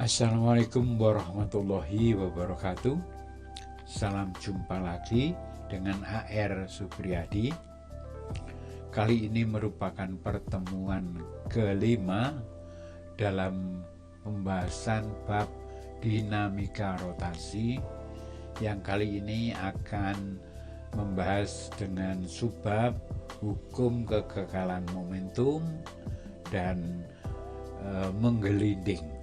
Assalamualaikum warahmatullahi wabarakatuh. Salam jumpa lagi dengan AR Supriyadi. Kali ini merupakan pertemuan kelima dalam pembahasan bab dinamika rotasi, yang kali ini akan membahas dengan subbab hukum kekekalan momentum dan menggelinding.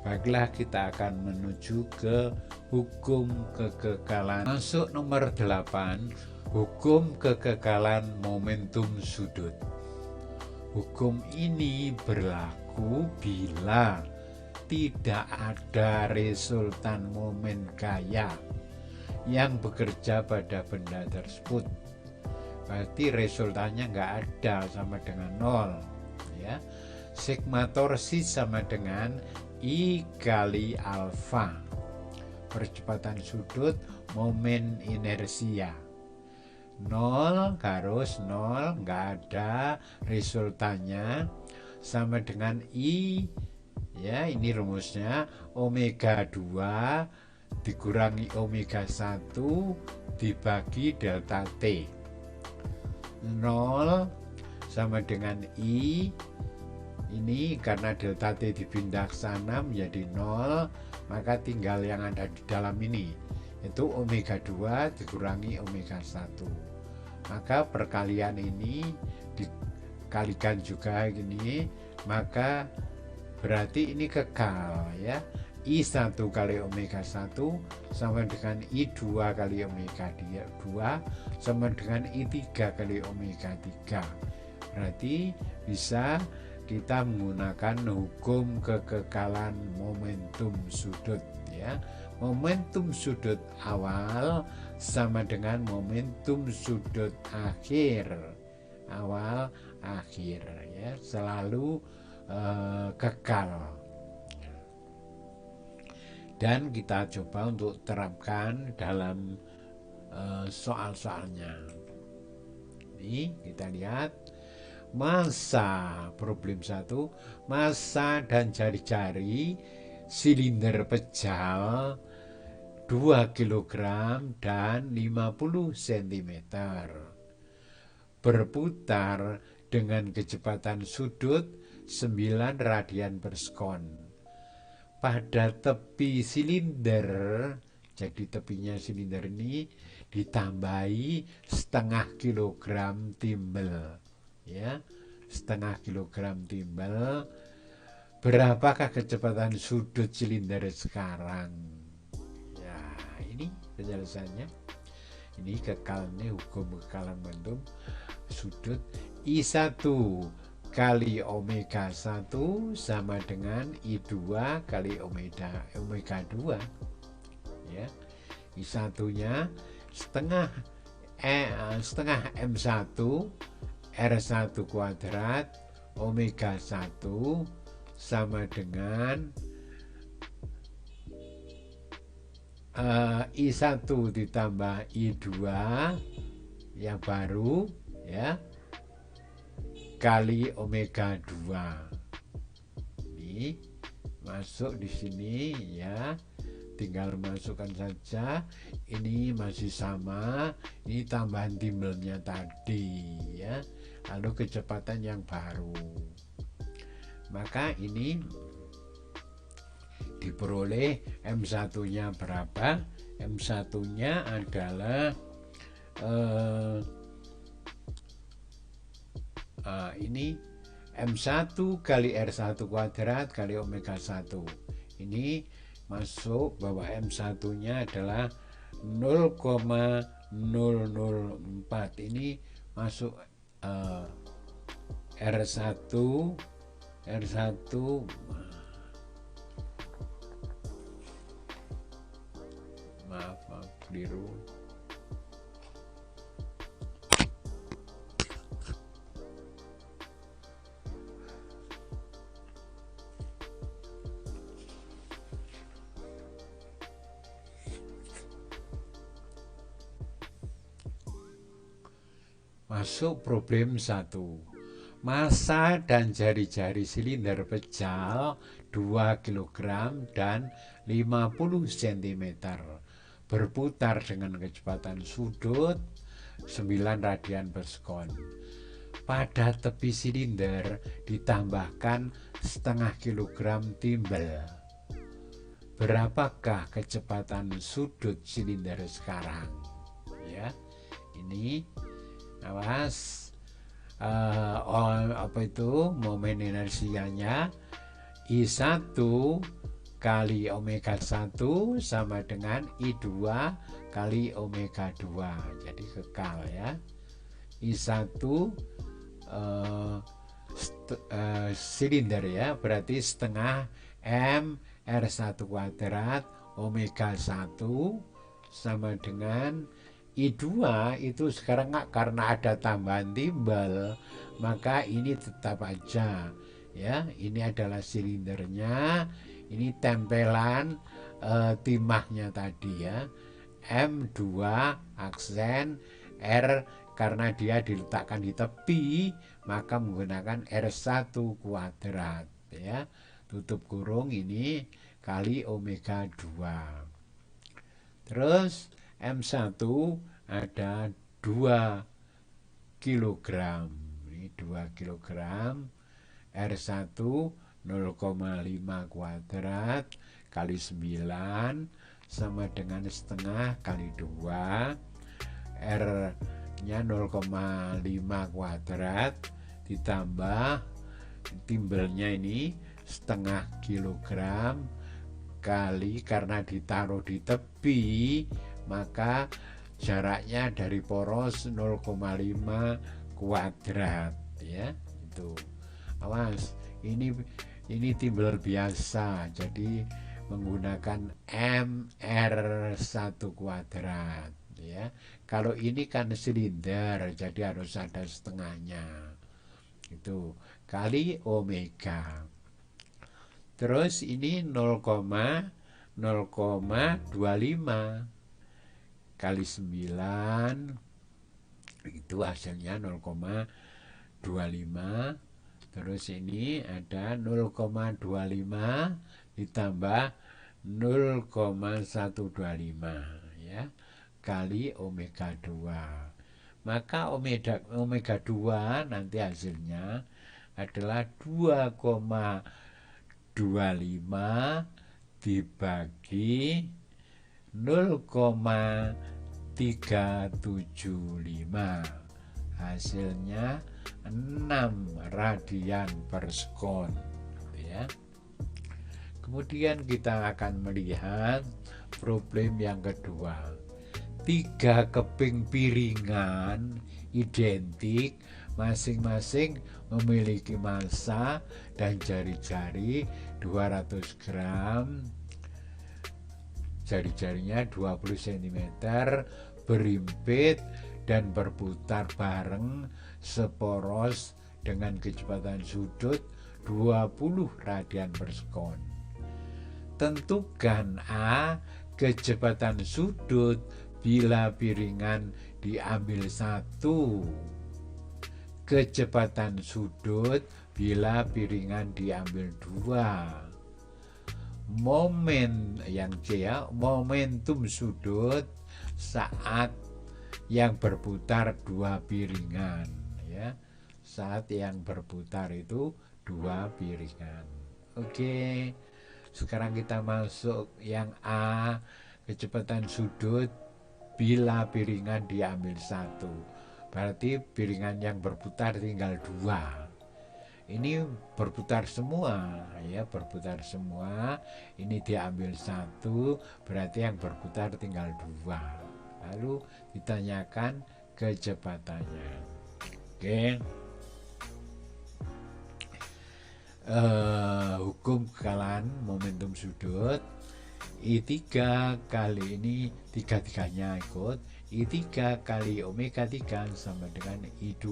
Baiklah, kita akan menuju ke hukum kekekalan. Masuk nomor 8, hukum kekekalan momentum sudut. Hukum ini berlaku bila tidak ada resultan momen gaya yang bekerja pada benda tersebut. Berarti resultannya nggak ada, sama dengan 0 ya. Sigma torsi sama dengan I kali alfa. Percepatan sudut momen inersia 0 harus 0, nggak ada resultannya, sama dengan I ya, ini rumusnya omega 2 dikurangi omega 1 dibagi delta T. 0 sama dengan I, ini karena delta T dipindah ke sana menjadi 0, maka tinggal yang ada di dalam ini, itu omega 2 dikurangi omega 1. Maka perkalian ini dikalikan juga gini, maka berarti ini kekal ya. I1 kali omega 1 sama dengan I2 kali omega 2 sama dengan I3 kali omega 3. Berarti bisa kita menggunakan hukum kekekalan momentum sudut ya. Momentum sudut awal sama dengan momentum sudut akhir, awal akhir ya, selalu kekal. Dan kita coba untuk terapkan dalam soal-soalnya. Ini kita lihat massa, problem 1, massa dan jari-jari silinder pejal 2 kg dan 50 cm berputar dengan kecepatan sudut 9 radian per sekon pada tepi silinder. Jadi tepinya silinder ini ditambahi setengah kilogram timbel ya, setengah kilogram timbel. Berapakah kecepatan sudut silinder sekarang? Ya, ini penjelasannya. Ini kekalnya, hukum kekekalan momentum sudut. I1 kali omega 1 sama dengan I2 kali omega 2 ya. I1 nya setengah M1 R1 kuadrat omega 1 sama dengan I1 ditambah I2 yang baru ya kali omega 2. Ini masuk di sini ya, tinggal masukkan saja. Ini masih sama, ini tambahan timbelnya tadi ya, lalu kecepatan yang baru. Maka ini diperoleh M1 nya berapa? M1 nya adalah ini M1 kali R1 kuadrat kali omega 1. Ini masuk bahwa M1 nya adalah 0,004. Ini masuk R1 maaf keliru. Masuk problem 1. Massa dan jari-jari silinder pejal 2 kg dan 50 cm. Berputar dengan kecepatan sudut 9 radian per sekon. Pada tepi silinder ditambahkan setengah kilogram timbel. Berapakah kecepatan sudut silinder sekarang? Ya, ini awas. Momen inersianya I1 kali omega 1 sama dengan I2 kali omega 2, jadi kekal ya. I1 silinder ya, berarti setengah M R1 kuadrat omega 1 sama dengan I2 itu sekarang karena ada tambahan timbal, maka ini tetap aja ya, ini adalah silindernya, ini tempelan timahnya tadi ya, M2 aksen R karena dia diletakkan di tepi maka menggunakan R1 kuadrat ya, tutup kurung ini kali omega 2. Terus M1 ada 2 kg, ini 2 kg, R1 0,5 kuadrat kali 9 sama dengan setengah kali 2, R nya 0,5 kuadrat ditambah timbelnya ini setengah kilogram kali, karena ditaruh di tepi maka jaraknya dari poros 0,5 kuadrat ya, itu. Awas, ini timbel biasa, jadi menggunakan MR1 kuadrat ya. Kalau ini kan silinder, jadi harus ada setengahnya, itu kali omega. Terus ini 0,25 kali 9, itu hasilnya 0,25. Terus ini ada 0,25 ditambah 0,125 ya, kali omega 2. Maka omega 2 nanti hasilnya adalah 2,25 dibagi 0,375, hasilnya 6 radian per sekon ya. Kemudian kita akan melihat problem yang kedua. 3 keping piringan identik masing-masing memiliki massa dan jari-jari 200 gram, jari-jarinya 20 cm, berimpit dan berputar bareng seporos dengan kecepatan sudut 20 radian per sekon. Tentukan A, kecepatan sudut bila piringan diambil 1, kecepatan sudut bila piringan diambil 2, yang C ya, momentum sudut saat yang berputar 2 piringan ya, saat yang berputar itu 2 piringan. Oke, sekarang kita masuk yang A, kecepatan sudut bila piringan diambil 1, berarti piringan yang berputar tinggal 2. Ini berputar semua ya, berputar semua. Ini diambil 1, berarti yang berputar tinggal 2. Lalu ditanyakan kecepatannya. Oke. Hukum kekalahan momentum sudut. I3 kali ini tiga-tiganya ikut, I3 kali omega 3 sama dengan I2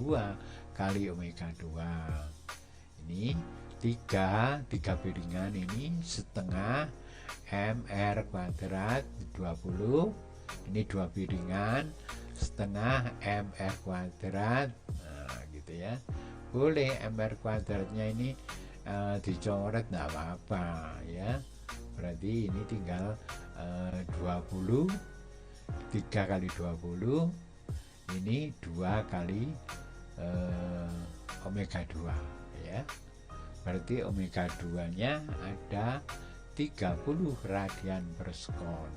kali omega 2. Ini 3 piringan ini setengah MR kuadrat 20, ini 2 piringan setengah MR kuadrat, nah gitu ya, boleh MR kuadratnya ini dicoret enggak apa-apa ya. Berarti ini tinggal 20, 3 kali 20 ini 2 kali omega 2 ya. Berarti omega 2 nya ada 30 radian per sekon.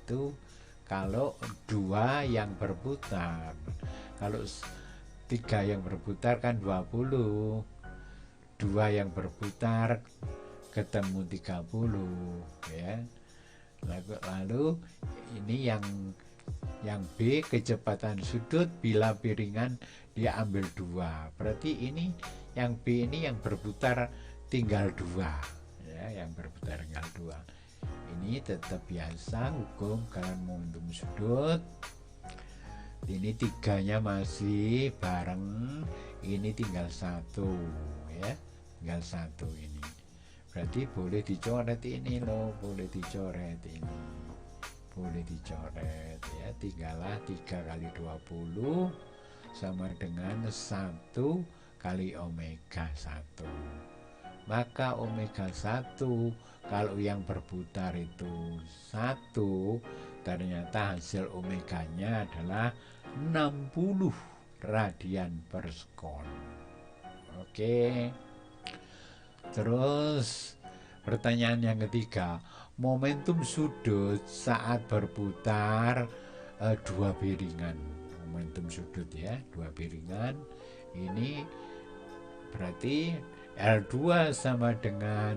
Itu kalau 2 yang berputar. Kalau 3 yang berputar kan 20, 2 yang berputar ketemu 30 ya. Lalu ini yang B, kecepatan sudut bila piringan dia ambil 2. Berarti ini yang B ini yang berputar tinggal 2 ya, yang berputar tinggal 2. Ini tetap biasa hukum galian momentum sudut. Ini 3-nya masih bareng, ini tinggal 1 ya, tinggal 1 ini. Berarti boleh dicoret ini loh, boleh dicoret ini, boleh dicoret ya. Tinggallah 3 kali 20 sama dengan 1 kali omega 1. Maka omega 1 kalau yang berputar itu 1, ternyata hasil omeganya adalah 60 radian per sekon. Oke. Terus pertanyaan yang ketiga, momentum sudut saat berputar 2 piringan. Momentum sudut ya, 2 piringan. Ini berarti L2 sama dengan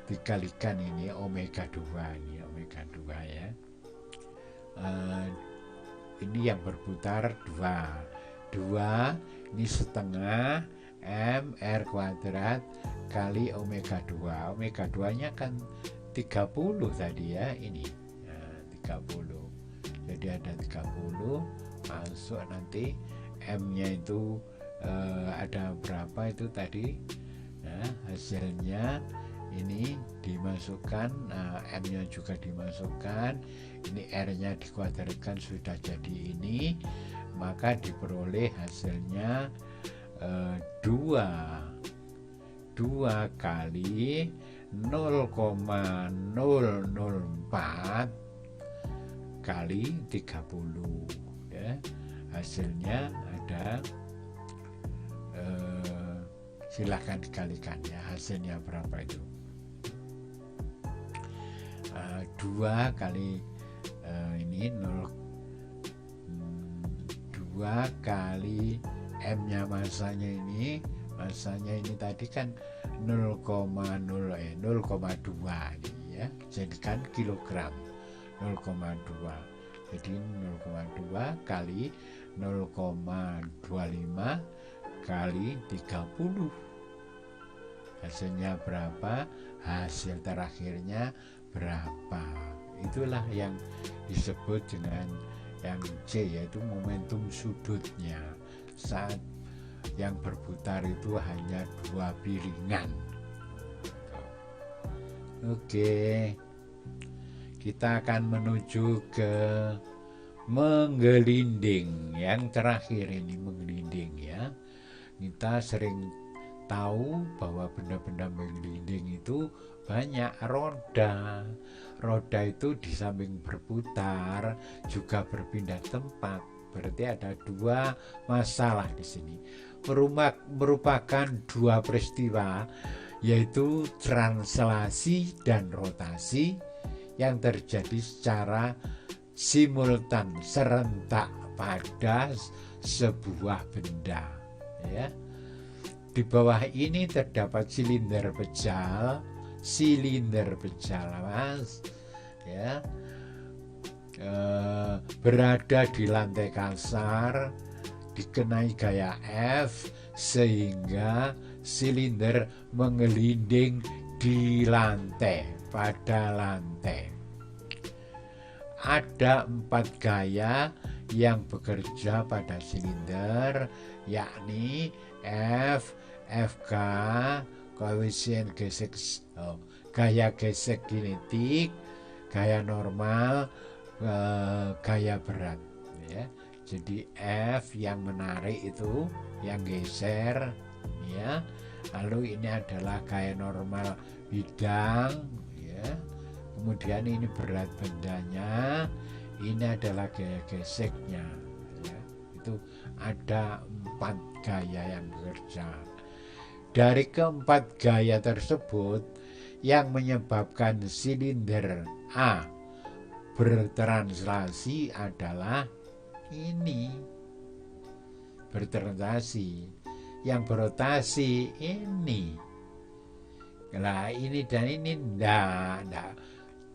dikalikan ini omega 2 ini omega 2 ya. Ini yang berputar 2 ini setengah MR kuadrat kali omega 2. Omega 2 nya kan 30 tadi ya, ini 30. Jadi ada 30 masuk, nanti M nya itu ada berapa itu tadi. Nah, hasilnya ini dimasukkan, M nya juga dimasukkan, ini R nya dikuadratkan sudah jadi ini, maka diperoleh hasilnya 2 kali 0,004 kali 30 ya. Hasilnya ada silahkan dikalikan ya, hasilnya berapa itu. 2 kali ini 2 kali M nya masanya ini tadi kan 0,2 ini ya, jadikan kilogram 0,2. Jadi 0,2 kali 0,25 kali 30. Hasilnya berapa? Hasil terakhirnya berapa? Itulah yang disebut dengan yang C, yaitu momentum sudutnya saat yang berputar itu hanya 2 piringan. Oke, kita akan menuju ke menggelinding. Yang terakhir ini menggelinding ya. Kita sering tahu bahwa benda-benda menggelinding itu banyak roda. Roda itu di samping berputar juga berpindah tempat. Berarti ada 2 masalah di sini. Merupakan 2 peristiwa, yaitu translasi dan rotasi yang terjadi secara simultan, serentak pada sebuah benda ya. Di bawah ini terdapat silinder pejal Mas ya, berada di lantai kasar, dikenai gaya F sehingga silinder menggelinding di lantai, pada lantai. Ada 4 gaya yang bekerja pada silinder, yakni F, FK, koefisien gesek, gaya gesek kinetik, gaya normal, gaya berat ya. Jadi F yang menarik itu, yang geser ya. Lalu ini adalah gaya normal bidang ya. Kemudian ini berat bendanya, ini adalah gaya geseknya ya. Itu ada 4 gaya yang bekerja. Dari keempat gaya tersebut, yang menyebabkan silinder A bertranslasi adalah ini, bertranslasi. Yang berotasi ini. Nah ini dan ini enggak.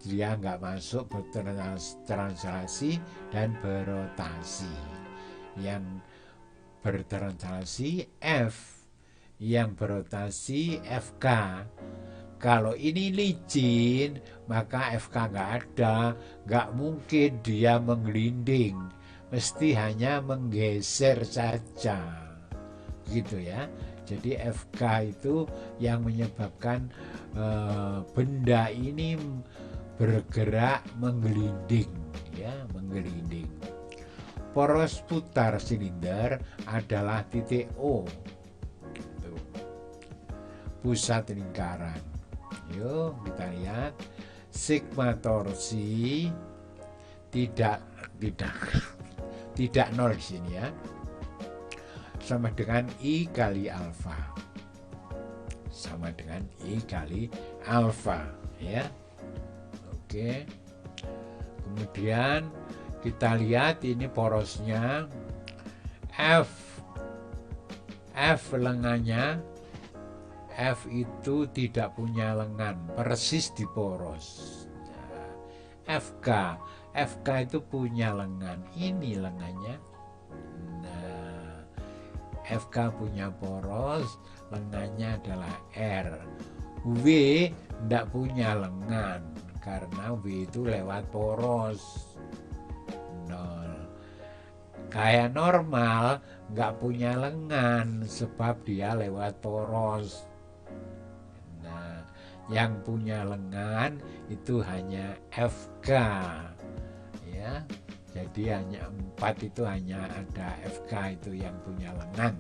Dia nggak masuk bertranslasi dan berotasi. Yang bertranslasi F, yang berotasi FK. Kalau ini licin, maka FK nggak ada, nggak mungkin dia menggelinding, mesti hanya menggeser saja, gitu ya. Jadi FK itu yang menyebabkan benda ini bergerak menggelinding, ya, menggelinding. Poros putar silinder adalah titik O, gitu. Pusat lingkaran. Yuk kita lihat, sigma torsi tidak nol di sini ya, sama dengan I kali alfa, sama dengan I kali alfa ya. Oke, kemudian kita lihat ini porosnya F lengannya. F itu tidak punya lengan, persis di poros. Nah, FK itu punya lengan, ini lengannya. Nah, FK punya poros, lengannya adalah R. W tidak punya lengan, karena W itu lewat poros, 0. Kayak normal nggak punya lengan, sebab dia lewat poros. Yang punya lengan itu hanya FK ya. Jadi hanya 4 itu hanya ada FK itu yang punya lengan.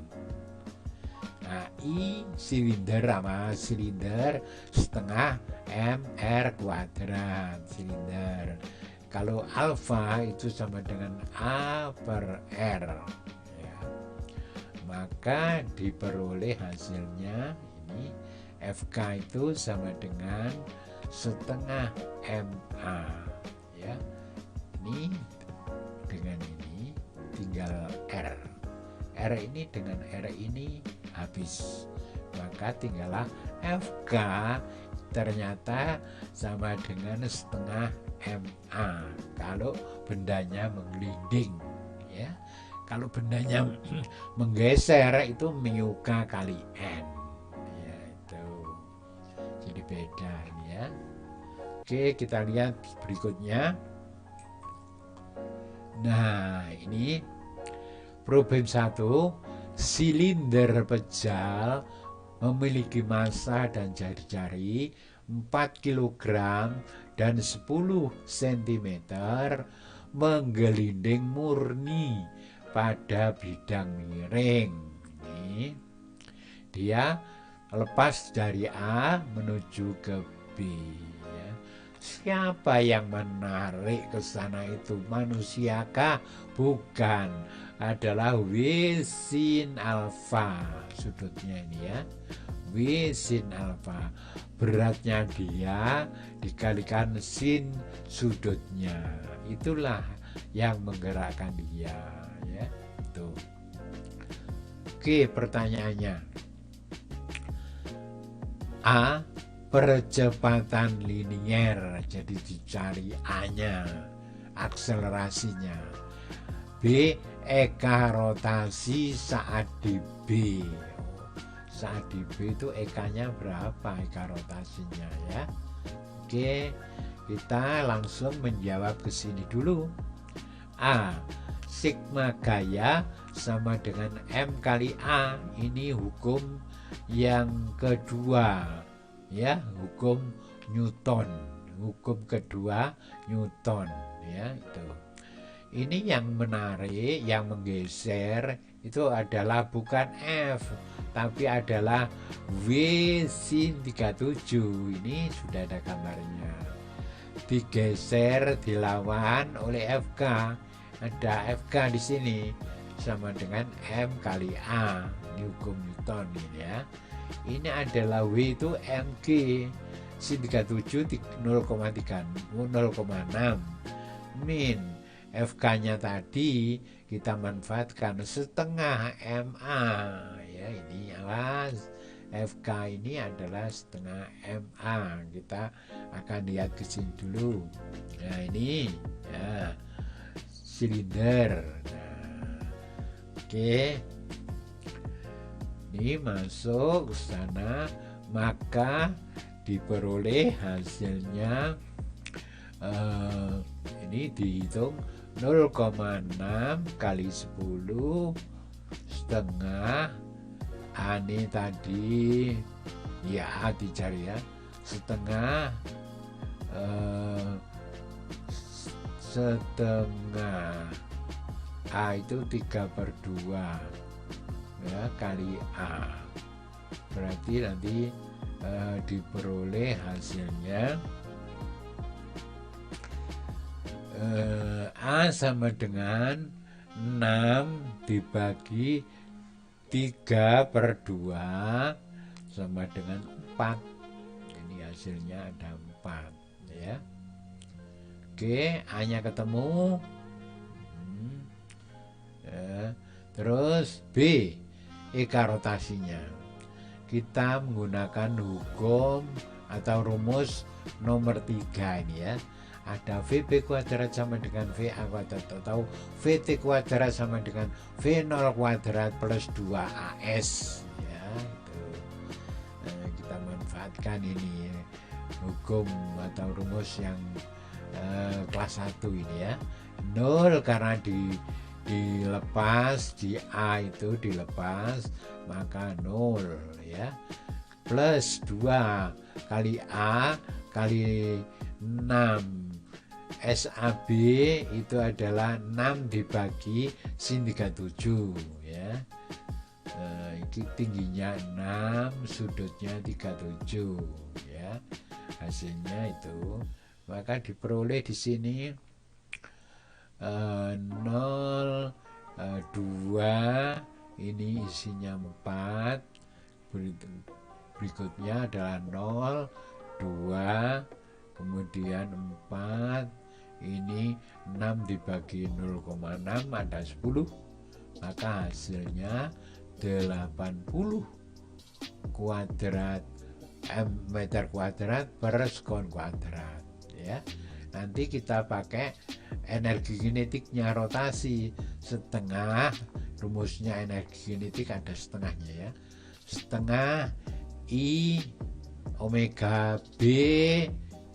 Nah, I silinder sama silinder setengah MR kuadrat silinder. Kalau alfa itu sama dengan A per R ya. Maka diperoleh hasilnya ini FK itu sama dengan setengah MA ya. Ini dengan ini tinggal R. R ini dengan R ini habis. Maka tinggallah FK ternyata sama dengan setengah MA kalau bendanya menggelinding ya. Kalau bendanya menggeser itu mu K kali N. Jadi beda ini ya. Oke, kita lihat berikutnya. Nah, ini problem 1. Silinder pejal memiliki massa dan jari-jari 4 kg dan 10 cm menggelinding murni pada bidang miring. Ini dia lepas dari A menuju ke B ya. Siapa yang menarik ke sana itu? Manusiakah? Bukan, adalah W sin alfa sudutnya ini ya. W sin alfa, beratnya dia dikalikan sin sudutnya, itulah yang menggerakkan dia ya. Itu. Oke, pertanyaannya. A, percepatan linier, jadi dicari A-nya, akselerasinya. B, eka rotasi saat di B. Saat di B itu eka-nya berapa, eka rotasinya ya. Oke, kita langsung menjawab ke sini dulu. A, sigma gaya sama dengan M kali A. Ini hukum yang kedua ya, hukum Newton. hukum kedua Newton, ya itu. Ini yang menarik, yang menggeser itu adalah bukan F, tapi adalah W sin 37. Ini sudah ada gambarnya. Digeser, dilawan oleh FK. Ada FK di sini sama dengan M kali A, ini hukum Newton ini ya. Ini adalah W itu mg sin 37 0,6 min FK nya tadi kita manfaatkan setengah MA ya. Ini alas FK ini adalah setengah MA. Kita akan lihat ke sini dulu. Nah ini ya silinder. Nah, oke. Ini masuk ke sana, maka diperoleh hasilnya ini dihitung 0,6 kali 10 setengah A ini tadi ya A dicari ya, setengah A itu 3/2 ya kali A, berarti nanti diperoleh hasilnya A sama dengan 6 dibagi 3/2 sama dengan 4. Ini hasilnya ada 4 ya. Oke, A nya ketemu. Terus B, eka rotasinya. Kita menggunakan hukum atau rumus nomor 3 ini ya. Ada VB kuadrat sama dengan VA kuadrat atau VT kuadrat sama dengan V0 kuadrat plus 2AS ya, itu. Kita manfaatkan ini hukum atau rumus yang kelas 1 ini ya. 0 karena dilepas, di A itu dilepas, maka 0 ya, plus 2 kali A kali 6 SAB itu adalah 6 dibagi sin 37 ya. Ini tingginya 6, sudutnya 37 ya. Hasilnya itu, maka diperoleh di sini 0, 2, ini isinya 4, berikutnya adalah 0, 2, kemudian 4, ini 6 dibagi 0,6 ada 10, maka hasilnya 80 kuadrat meter kuadrat per sekon kuadrat ya. Nanti kita pakai energi kinetiknya rotasi setengah, rumusnya energi kinetik ada setengahnya ya, setengah I omega B,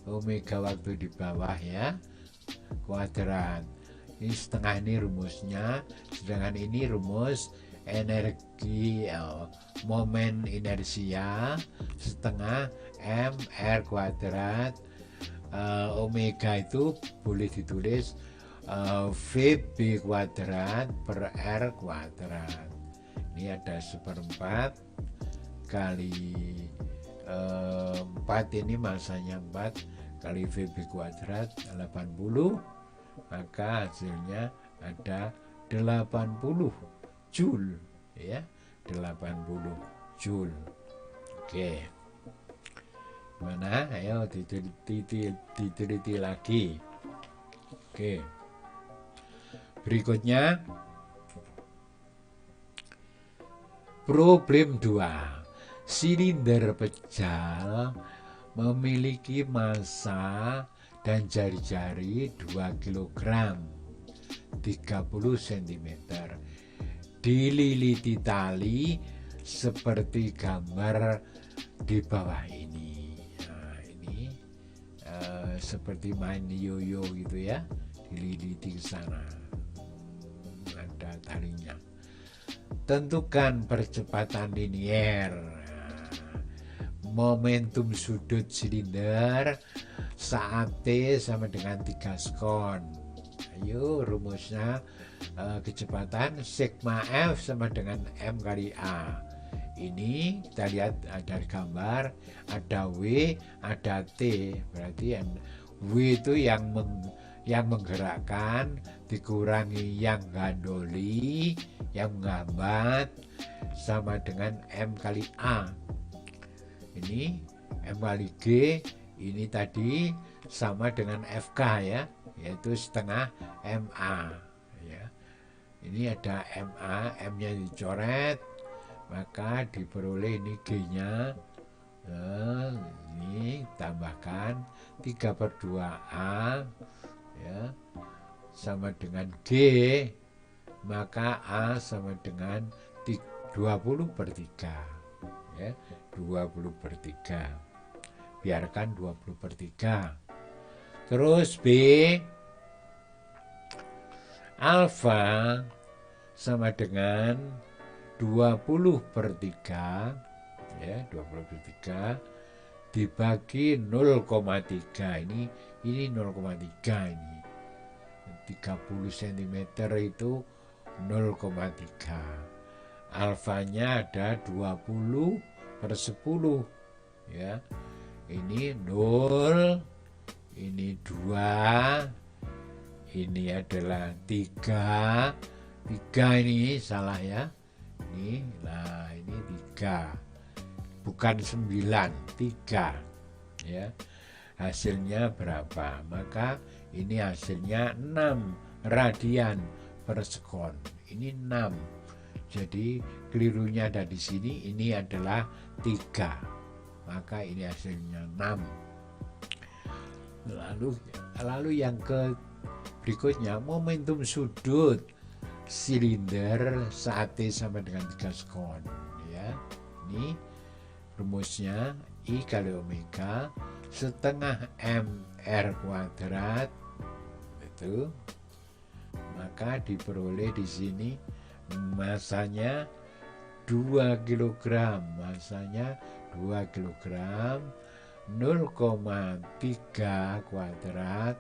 omega waktu di bawah ya, kuadrat. Ini setengah, ini rumusnya, sedangkan ini rumus energi momen inersia setengah mr kuadrat. Omega itu boleh ditulis VB kuadrat per R kuadrat. Ini ada 1/4 kali 4, ini masanya 4 kali VB kuadrat 80, maka hasilnya ada 80 Joule ya, 80 Joule. Oke, mana ayo diteliti lagi. Oke, berikutnya problem 2. Silinder pecah memiliki massa dan jari-jari 2 kg 30 cm, dililiti tali seperti gambar di bawah ini. Nah, ini seperti main yoyo gitu ya, dililiti ke sana, ada talinya. Tentukan percepatan linier. momentum sudut silinder saat T sama dengan 3 sekon. Ayo rumusnya, kecepatan sigma F sama dengan M kali A. Ini kita lihat dari gambar, ada W, ada T. Berarti W itu yang menggerakkan dikurangi yang gandoli, yang menghambat, sama dengan M kali A. Ini M kali G, ini tadi sama dengan FK ya, yaitu setengah MA ya. Ini ada MA, M-nya dicoret, maka diperoleh ini G-nya. Nah, ini tambahkan 3/2A ya, sama dengan G, maka A sama dengan 20/3 ya, 20/3. Biarkan 20/3. Terus B, alfa sama dengan 20/3 ya, 20/3 dibagi 0,3. Ini 0,3, ini 30 cm itu 0,3. Alfanya ada 20/10 ya. Ini 0, ini 2, ini adalah 3 ini salah ya. Ini, nah ini 3, bukan 9, 3 ya. Hasilnya berapa? Maka ini hasilnya 6 radian per sekon. Ini 6. Jadi kelirunya ada di sini, ini adalah 3. Maka ini hasilnya 6. Lalu yang berikutnya, momentum sudut silinder saat T sama dengan 3 sekon ya. Ini rumusnya I kali omega setengah MR kuadrat itu, maka diperoleh di sini masanya 2 kg, masanya 2 kg, 0,3 kuadrat,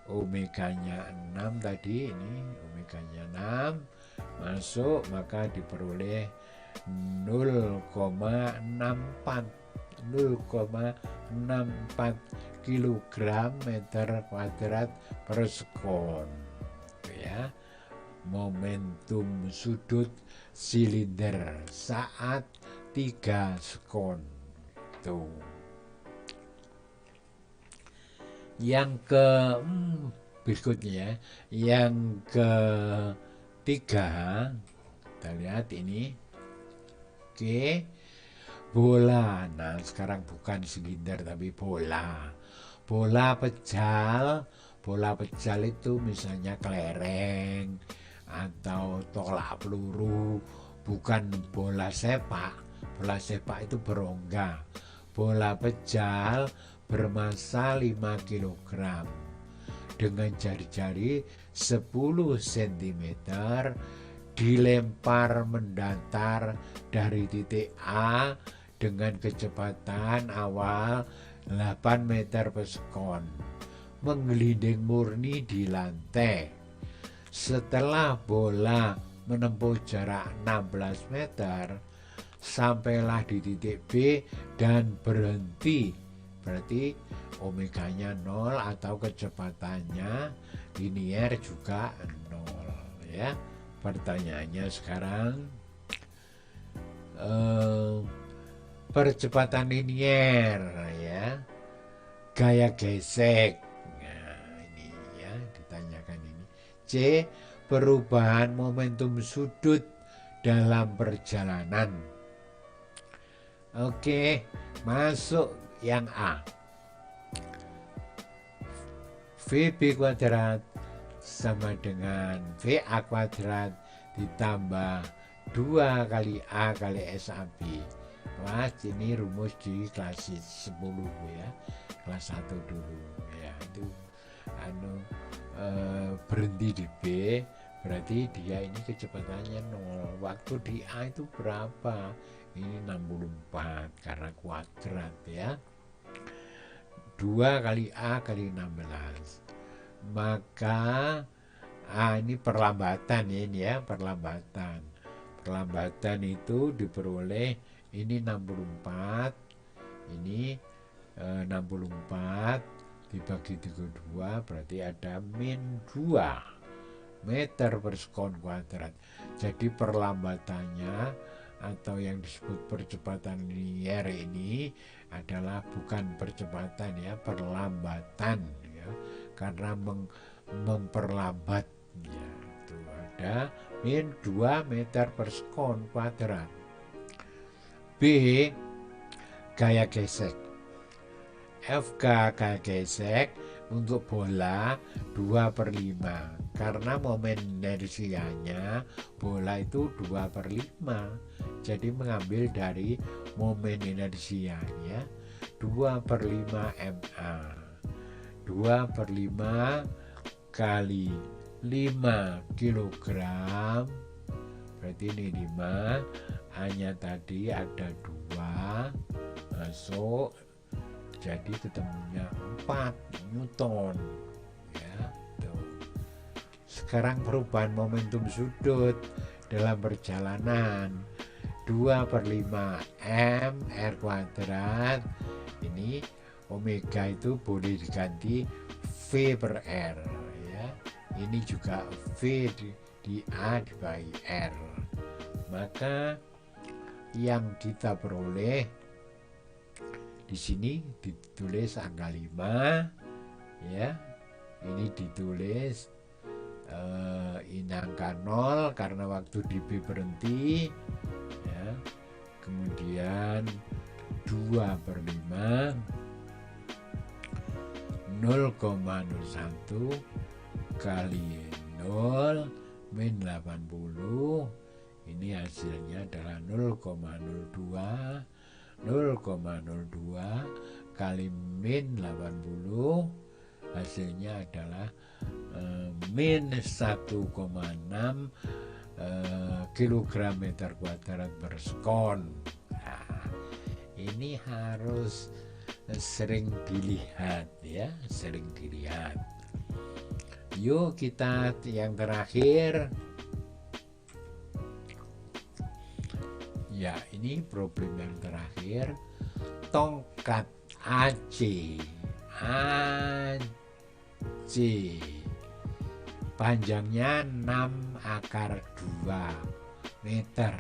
omeganya 6 tadi, ini omeganya 6 masuk, maka diperoleh 0,64 kg meter kuadrat per sekon ya. Momentum sudut silinder saat 3 sekon itu. Yang berikutnya ya, yang ketiga, kita lihat ini. Oke, bola. Nah sekarang bukan silinder tapi bola. Bola pejal itu misalnya kelereng atau tolak peluru, bukan bola sepak. Bola sepak itu berongga. Bola pejal bermassa 5 kg dengan jari-jari 10 cm dilempar mendatar dari titik A dengan kecepatan awal 8 meter per sekon, menggelinding murni di lantai. Setelah bola menempuh jarak 16 meter, sampailah di titik B dan berhenti. Berarti omeganya 0 atau kecepatannya linier juga 0 ya. Pertanyaannya sekarang, percepatan linier ya, gaya gesek. Nah ini ya ditanyakan ini. C, perubahan momentum sudut dalam perjalanan. Oke, masuk yang A. VB kuadrat sama dengan VA kuadrat ditambah 2 kali A kali SAB. Wah, ini rumus di kelas 10 ya, kelas 1 dulu ya. Itu berhenti di B, berarti dia ini kecepatannya 0. Waktu di A itu berapa? ini 64 karena kuadrat ya. 2 kali A kali 16. Maka ini perlambatan ya, ini ya, perlambatan. Perlambatan itu diperoleh ini 64, ini 64 dibagi 32 berarti ada min 2 meter per sekon kuadrat. Jadi perlambatannya atau yang disebut percepatan linier ini adalah bukan percepatan ya, perlambatan ya, karena memperlambat ya. Itu ada min 2 meter per sekon kuadrat. B, gaya gesek. FK gaya gesek untuk bola 2/5 karena momen inersianya bola itu 2/5, jadi mengambil dari momen inersianya 2/5 MA. 2/5 kali 5 kilogram berarti ini 5, hanya tadi ada 2 masuk, jadi ketemunya 4 Newton ya. Tuh. Sekarang perubahan momentum sudut dalam perjalanan 2/5 M R kuadrat. Ini omega itu boleh diganti V per R ya. Ini juga V di A dibagi R. Maka yang kita peroleh di sini ditulis angka 5 ya. Ini ditulis ini angka 0 karena waktu di B berhenti ya. Kemudian 2/5 0,01 kali 0 min 80. Ini hasilnya adalah 0,02 kali min 80, hasilnya adalah min 1,6 kilogram meter kuadrat per sekon. Nah, ini harus sering dilihat ya, sering dilihat. Yuk kita yang terakhir. Ya, ini problem yang terakhir. Tongkat AC panjangnya 6/2 meter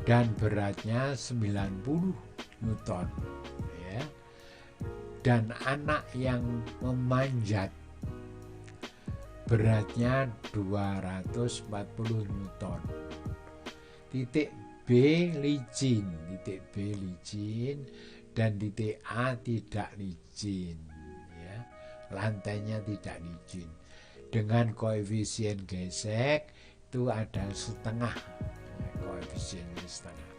dan beratnya 90 Newton ya. Dan anak yang memanjat beratnya 240 Newton. Titik B licin dan titik A tidak licin ya. Lantainya tidak licin. Dengan koefisien gesek itu ada setengah, koefisiennya setengah.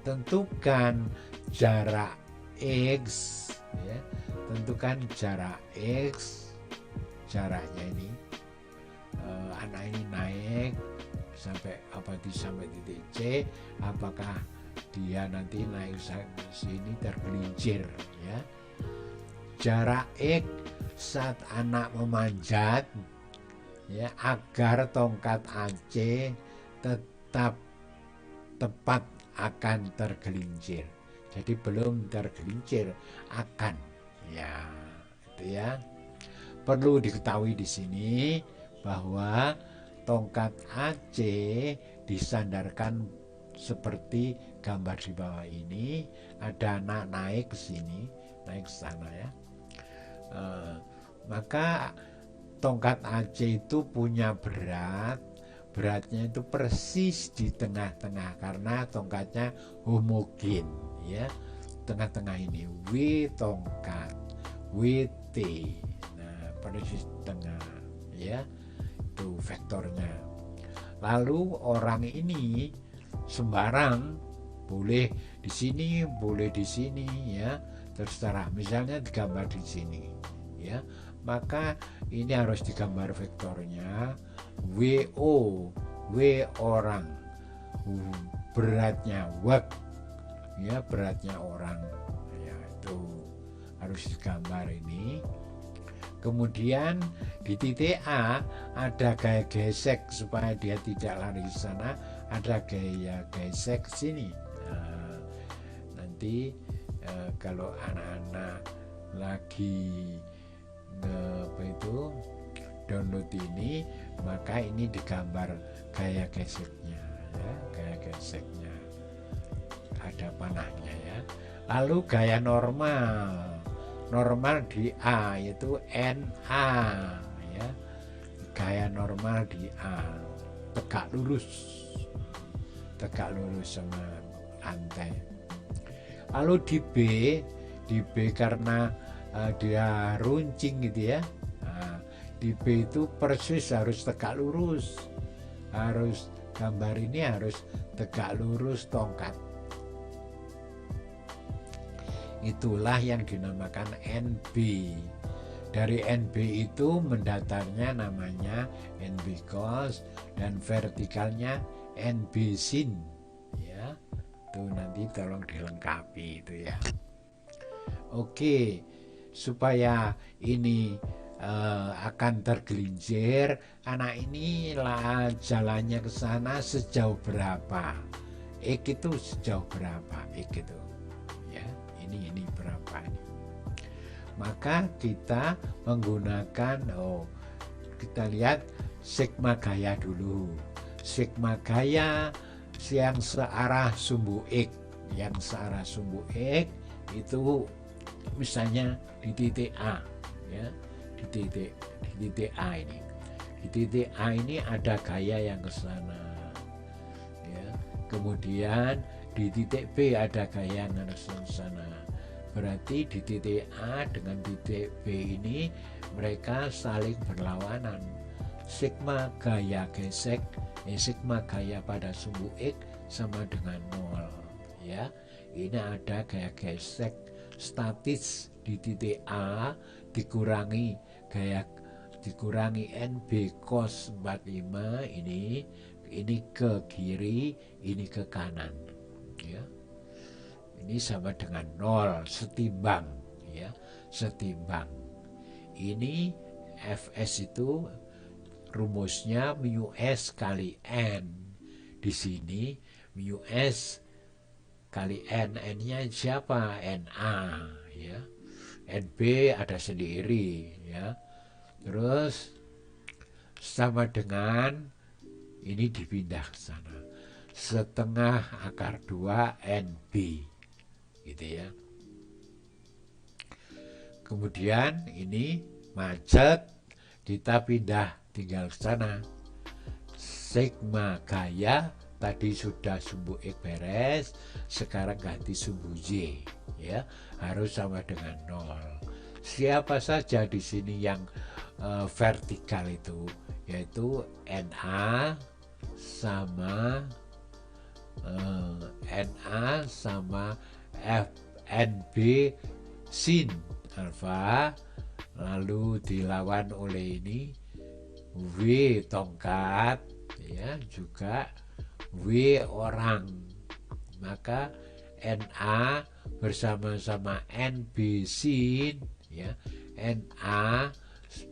Tentukan jarak X ya. Tentukan jarak X, jaraknya ini anak ini naik sampai sampai titik C, apakah dia nanti naik sini tergelincir ya. Jarak X saat anak memanjat ya, agar tongkat AC tetap tepat akan tergelincir. Jadi belum tergelincir, akan ya, itu ya. Perlu diketahui di sini bahwa tongkat AC disandarkan seperti gambar di bawah ini. Ada anak naik ke sini, naik ke sana ya. Maka tongkat AC itu punya beratnya itu persis di tengah-tengah karena tongkatnya homogen ya. Tengah-tengah ini W tongkat, WT. Nah, persis tengah ya. Itu vektornya. Lalu orang ini sembarang, boleh di sini, boleh di sini ya, terserah. Misalnya digambar di sini ya, maka ini harus digambar vektornya WO, W orang, beratnya work, ya beratnya orang, ya itu harus digambar ini. Kemudian di titik A ada gaya gesek supaya dia tidak lari ke sana, ada gaya gesek ke sini. Nah, nanti kalau anak-anak lagi download ini, maka ini digambar gaya geseknya, ya, gaya geseknya ada panahnya ya. Lalu gaya normal di A yaitu NA, ya, gaya normal di A tegak lurus sama lantai. Lalu di B karena dia runcing gitu ya, nah, di B itu persis harus tegak lurus, harus gambar ini harus tegak lurus tongkat. Itulah yang dinamakan NB. Dari NB itu mendatarnya namanya NB cos dan vertikalnya NB sin, ya. Itu nanti tolong dilengkapi itu ya. Oke, supaya ini akan tergelincir, anak ini lah jalannya ke sana sejauh berapa, X itu sejauh berapa, X itu ya, ini berapa ini. Maka kita menggunakan, kita lihat sigma gaya dulu. Sigma gaya yang searah sumbu X, yang searah sumbu X itu misalnya di titik A, ya, di titik A ini. Di titik A ini ada gaya yang ke sana, ya. Kemudian di titik B ada gaya yang ke sana. Berarti di titik A dengan titik B ini mereka saling berlawanan. Sigma gaya gesek, sigma gaya pada sumbu X sama dengan 0, ya. Ini ada gaya gesek statis di titik A dikurangi NB cos 45 ini ke kiri, ini ke kanan, ya. Ini sama dengan 0, setimbang, ya, setimbang. Ini Fs itu rumusnya mu s kali n. Di sini mu s kali n, n-nya siapa? Na, ya. NB ada sendiri, ya. Terus sama dengan ini dipindah ke sana, setengah akar 2 NB, gitu ya. Kemudian ini macet, kita pindah tinggal ke sana. Sigma gaya tadi sudah sumbu X beres, sekarang ganti sumbu Y, ya, harus sama dengan 0. Siapa saja di sini yang vertikal itu, yaitu NA sama NB sin alfa, lalu dilawan oleh ini W tongkat, ya, juga W orang. Maka NA bersama-sama NB sin, ya, NA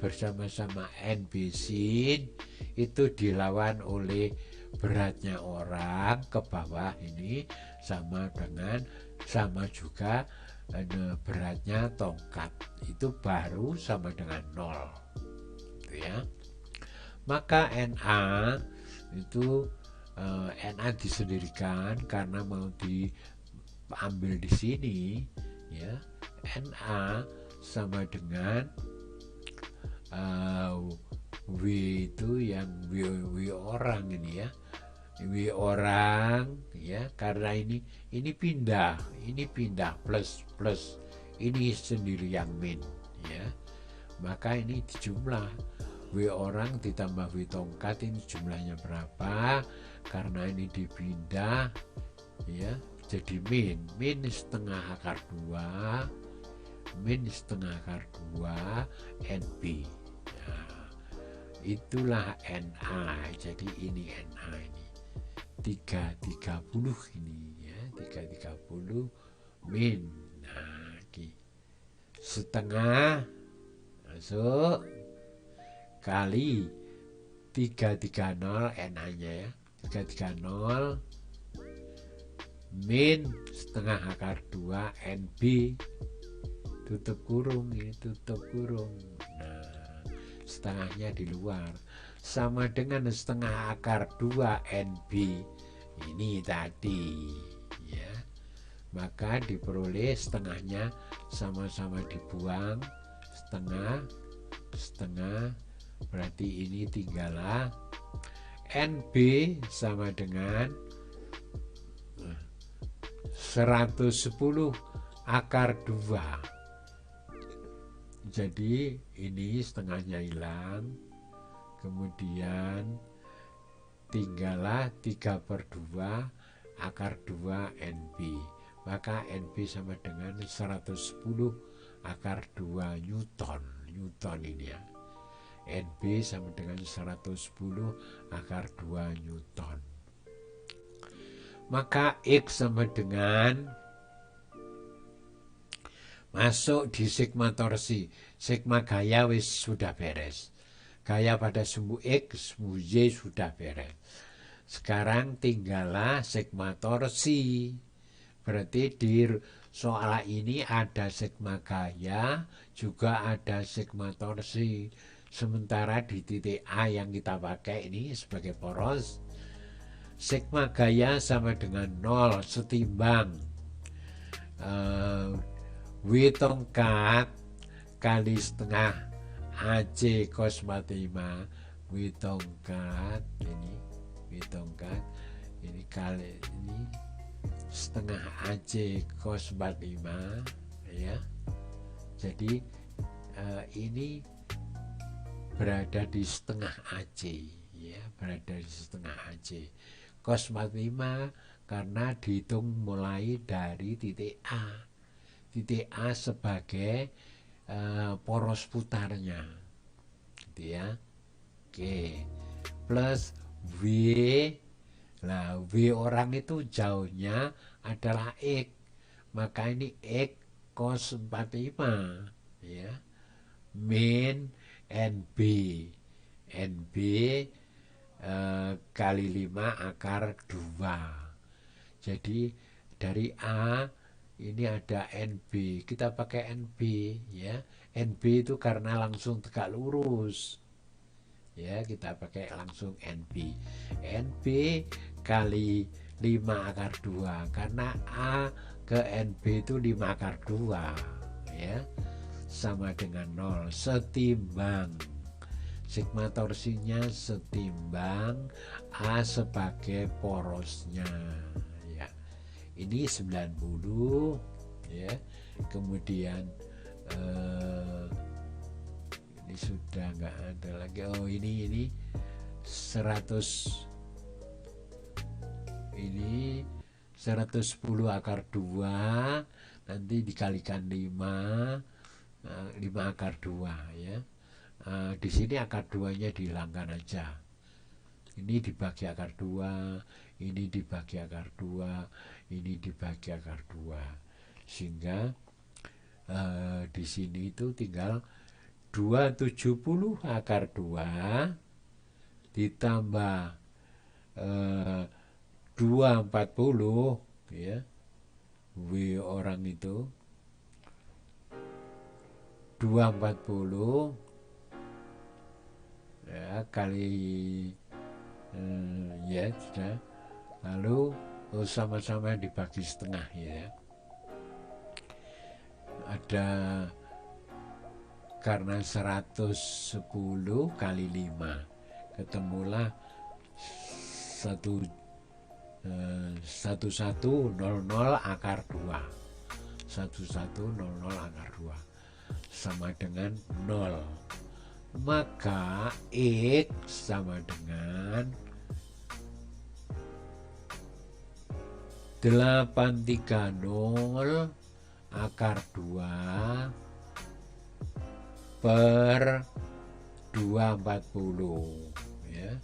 bersama-sama NB sin itu dilawan oleh beratnya orang ke bawah ini sama juga beratnya tongkat, itu baru sama dengan 0, gitu ya. Maka NA itu NA disendirikan karena mau diambil di sini, ya. NA sama dengan W itu yang W orang ini, ya, W orang, ya, karena ini pindah plus, ini sendiri yang min, ya. Maka ini dijumlah W orang ditambah W tongkat, ini jumlahnya berapa, karena ini dipindah, ya, jadi min setengah akar 2 NB. Nah, itulah NA. Jadi ini NA ini. 330 ini ya, 330 min. Nah, ini setengah masuk kali 330 NA-nya ya, 330 min setengah akar 2 NB, tutup kurung, ini tutup kurung. Nah, setengahnya di luar, sama dengan setengah akar 2 NB ini tadi ya. Maka diperoleh setengahnya sama-sama dibuang, setengah, berarti ini tinggallah NB sama dengan 110 akar 2. Jadi ini setengahnya hilang, kemudian tinggallah 3/2 akar 2 NB. Maka NB sama dengan 110 akar 2 Newton. Newton ini ya. NB sama dengan 110 akar 2 Newton. Maka X sama dengan, masuk di sigma torsi. Sigma gaya wis sudah beres. Gaya pada sumbu X, sumbu Y sudah beres. Sekarang tinggallah sigma torsi. Berarti di soal ini ada sigma gaya, juga ada sigma torsi. Sementara di titik A yang kita pakai ini sebagai poros, sigma gaya sama dengan 0 setimbang W tongkat kali setengah AC cos 45. W tongkat ini kali ini setengah AC cos 45 ya. Jadi ini berada di setengah AC ya, berada di setengah AC cos 45 karena dihitung mulai dari titik A. Titik A sebagai poros putarnya gitu ya. Oke, plus W. Nah, W orang itu jauhnya adalah X, maka ini X cos 45 ya, min NB kali 5 akar 2. Jadi dari A ini ada NB, kita pakai NB ya. NB itu karena langsung tegak lurus ya, kita pakai langsung NB kali 5 akar 2, karena A ke NB itu 5 akar 2 ya, sama dengan 0 setimbang sigma torsinya setimbang A sebagai porosnya ya. Ini 90 ya. Kemudian ini sudah nggak ada lagi. Oh, ini 100, ini 110 akar 2 nanti dikalikan 5 akar 2 ya. Di sini akar 2-nya dihilangkan aja. Ini dibagi akar 2, ini dibagi akar 2, ini dibagi akar 2. Sehingga di sini itu tinggal 270 akar 2 ditambah 240 ya. W orang itu 240 ya kali ya sudah, lalu sama-sama dibagi setengah ya. Ada karena 110 kali 5 ketemulah 1100 akar 2. 1100 akar 2 sama dengan 0. Maka X sama dengan 830 akar 2 per 240 ya,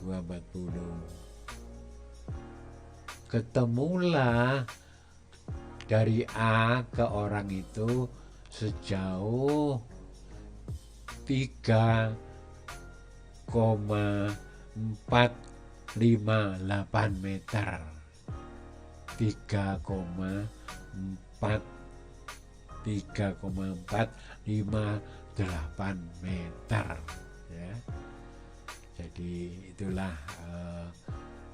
240 ketemulah dari A ke orang itu sejauh 3,458 meter. 3,458 meter ya. Jadi itulah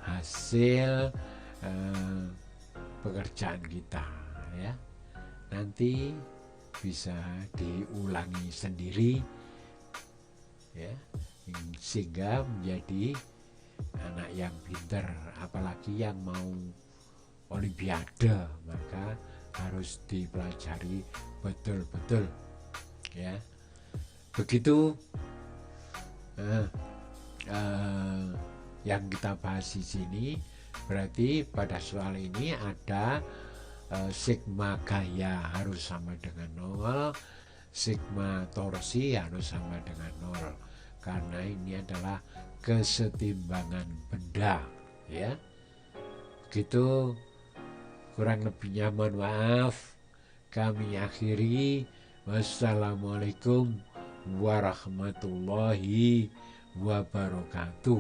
hasil pekerjaan kita ya. Nanti bisa diulangi sendiri ya, sehingga menjadi anak yang pinter. Apalagi yang mau olimpiade, maka harus dipelajari betul-betul ya. Begitu yang kita bahas di sini. Berarti pada soal ini ada sigma gaya harus sama dengan 0, sigma torsi harus sama dengan 0, karena ini adalah kesetimbangan benda ya. Begitu, kurang lebihnya mohon maaf. Kami akhiri. Wassalamualaikum warahmatullahi wabarakatuh.